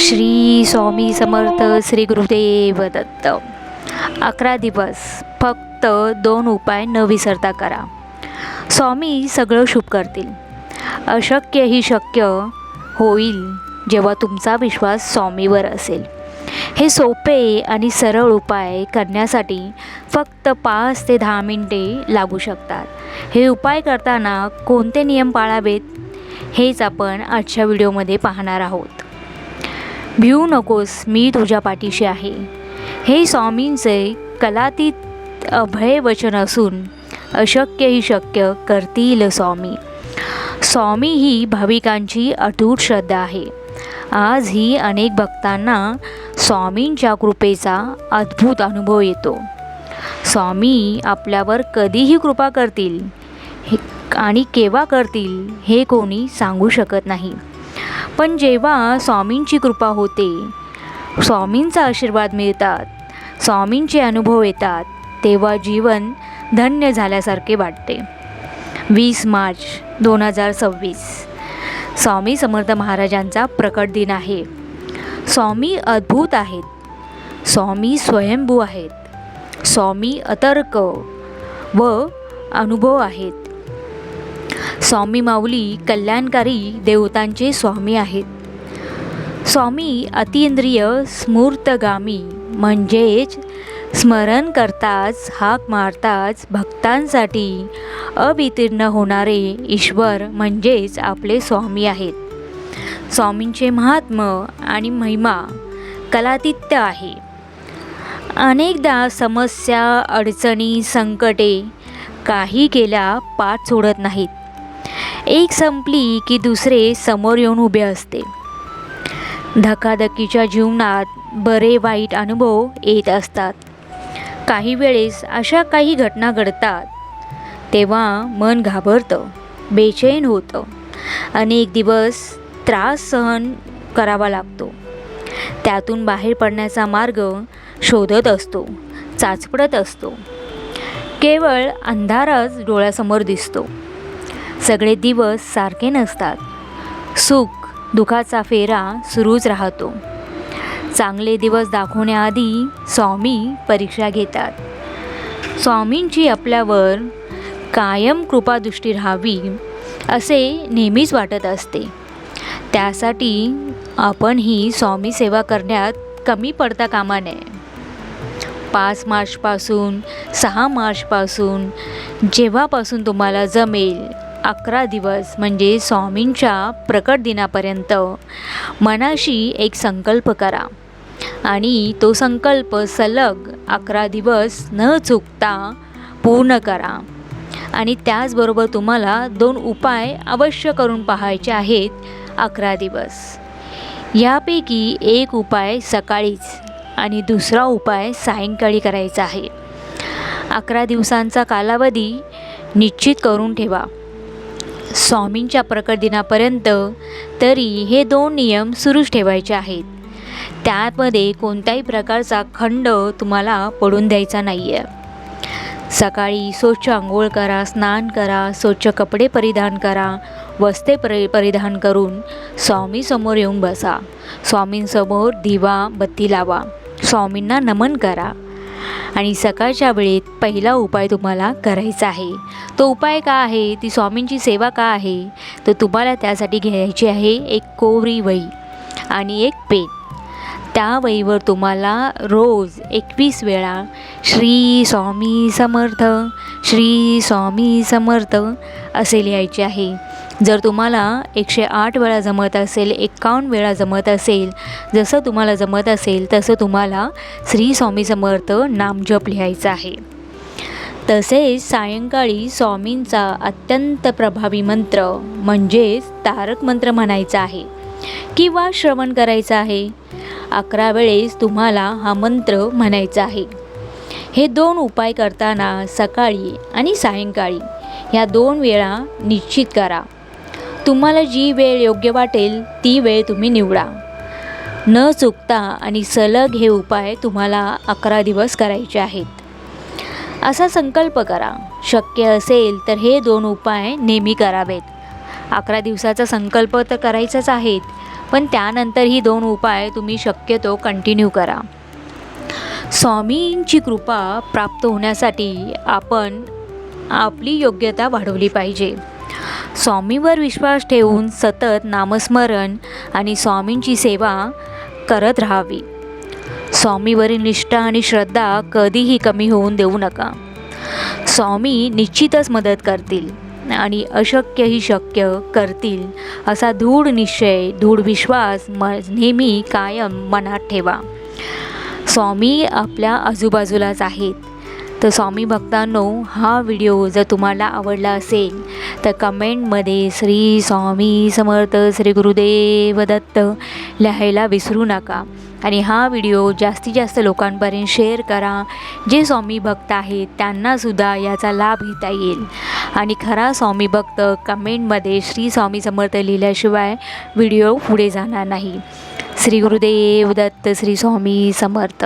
श्री स्वामी समर्थ. श्री गुरुदेव दत्त. 11 दिवस फक्त 2 उपाय न विसरता करा. स्वामी सगळं शुभ करतील. अशक्य ही शक्य होईल जेव्हा तुमचा विश्वास स्वामीवर असेल. हे सोपे आणि सरळ उपाय करण्यासाठी फक्त 5 ते 10 मिनिटे लागू शकतात. हे उपाय करताना कोणते नियम पाळावेत हेच आपण आजच्या व्हिडिओमध्ये पाहणार आहोत. भिवू नकोस, मी तुझ्या पाठीशी आहे. हे स्वामींचे कलातीत अभय वचन असून अशक्य ही शक्य करतील स्वामी. स्वामी ही भाविकांची अटूट श्रद्धा आहे. आजही अनेक भक्तांना स्वामींच्या कृपेचा अद्भुत अनुभव येतो. स्वामी आपल्यावर कधीही कृपा करतील आणि केव्हा करतील हे कोणी सांगू शकत नाही. पण जेव्हा स्वामींची कृपा होते, स्वामींचा आशीर्वाद मिळतात, स्वामींचे अनुभव येतात, तेव्हा जीवन धन्य झाल्यासारखे वाटते. 20 मार्च 2026 स्वामी समर्थ महाराजांचा प्रकट दिन आहे. स्वामी अद्भुत आहेत. स्वामी स्वयंभू आहेत. स्वामी अतर्क व अनुभव आहेत. स्वामी माऊली कल्याणकारी देवतांचे स्वामी आहेत. स्वामी अतींद्रिय स्मूर्तगामी म्हणजेच स्मरण करताच हाक मारताच भक्तांसाठी अवितीर्ण होणारे ईश्वर म्हणजेच आपले स्वामी आहेत. स्वामींचे महात्म्य आणि महिमा कलातीत आहे. अनेकदा समस्या, अडचणी, संकटे काही केल्या पाठ सोडत नाहीत. एक संपली की दुसरे समोर येऊन उभे असते. धकाधकीच्या जीवनात बरे वाईट अनुभव येत असतात. काही वेळेस अशा काही घटना घडतात तेव्हा मन घाबरतं, बेचैन होतं. अनेक दिवस त्रास सहन करावा लागतो. त्यातून बाहेर पडण्याचा मार्ग शोधत असतो, चाचपडत असतो. केवळ अंधारच डोळ्यासमोर दिसतो. सगळे दिवस सारखे नसतात. सुख दुःखाचा फेरा सुरूच राहतो. चांगले दिवस दाखवण्याआधी स्वामी परीक्षा घेतात. स्वामींची आपल्यावर कायम कृपादृष्टी राहावी असे नेहमीच वाटत असते. त्यासाठी आपण ही स्वामी सेवा करण्यात कमी पडता कामा नये. 5 मार्चपासून 6 मार्चपासून जेव्हापासून तुम्हाला जमेल 11 दिवस म्हणजे स्वामींच्या प्रकट दिनापर्यंत मनाशी एक संकल्प करा आणि तो संकल्प सलग 11 दिवस न चुकता पूर्ण करा. आणि त्याचबरोबर तुम्हाला 2 उपाय अवश्य करून पाहायचे आहेत 11 दिवस. यापैकी एक उपाय सकाळीच आणि दुसरा उपाय सायंकाळी करायचा आहे. 11 दिवसांचा कालावधी निश्चित करून ठेवा. स्वामींच्या प्रकट दिनापर्यंत तरी हे 2 नियम सुरूच ठेवायचे आहेत. त्यामध्ये कोणत्याही प्रकारचा खंड तुम्हाला पडून द्यायचा नाही आहे. सकाळी स्वच्छ अंघोळ करा, स्नान करा, स्वच्छ कपडे परिधान करा, वस्त्रे परिधान करून स्वामींसमोर येऊन बसा. स्वामींसमोर दिवा बत्ती लावा. स्वामींना नमन करा. आणि सकाळच्या वेळेत पहिला उपाय तुम्हाला करायचा आहे. तो उपाय का आहे, ती स्वामींची सेवा का आहे, तर तुम्हाला त्यासाठी घ्यायची आहे एक कोरी वही आणि एक पेन. त्या वहीवर तुम्हाला रोज 21 वेळा श्री स्वामी समर्थ, श्री स्वामी समर्थ असे लिहायचे आहे. जर तुम्हाला 108 वेळा जमत असेल, 51 वेळा जमत असेल, जसं तुम्हाला जमत असेल तसं तुम्हाला श्री स्वामी समर्थ नामजप लिहायचा आहे. तसेच सायंकाळी स्वामींचा अत्यंत प्रभावी मंत्र म्हणजेच तारक मंत्र म्हणायचा आहे किंवा श्रवण करायचं आहे. 11 वेळेस तुम्हाला हा मंत्र म्हणायचा आहे. हे 2 उपाय करताना सकाळी आणि सायंकाळी ह्या 2 वेळा निश्चित करा. तुम्हाला जी वेळ योग्य वाटेल ती वेळ तुम्ही निवडा. न चुकता आणि सलग हे उपाय तुम्हाला 11 दिवस करायचे आहेत. असा संकल्प करा. शक्य असेल तर हे 2 उपाय नेहमी करावेत. 11 दिवसाचा संकल्प तर करायचाच आहेत, पण त्यानंतर ही 2 उपाय तुम्ही शक्यतो कंटिन्यू करा. स्वामींची कृपा प्राप्त होण्यासाठी आपण आपली योग्यता वाढवली पाहिजे. स्वामींवर विश्वास ठेवून सतत नामस्मरण आणि स्वामींची सेवा करत राहावी. स्वामीवरील निष्ठा आणि श्रद्धा कधीही कमी होऊन देऊ नका. स्वामी निश्चितच मदत करतील आणि अशक्यही शक्य करतील असा दृढ निश्चय, दृढ विश्वास नेहमी कायम मनात ठेवा. स्वामी आपल्या आजूबाजूलाच आहेत. तर स्वामी भक्तांनो, हा व्हिडिओ जर तुम्हाला आवडला असेल तर कमेंटमध्ये श्री स्वामी समर्थ, श्री गुरुदेव दत्त लिहायला विसरू नका. आणि हा व्हिडिओ जास्तीत जास्त लोकांपर्यंत शेअर करा. जे स्वामी भक्त आहेत त्यांनासुद्धा याचा लाभ घेता येईल. आणि खरा स्वामी भक्त कमेंटमध्ये श्री स्वामी समर्थ लिहिल्याशिवाय व्हिडिओ पुढे जाणार नाही. श्री गुरुदेव दत्त, श्री स्वामी समर्थ.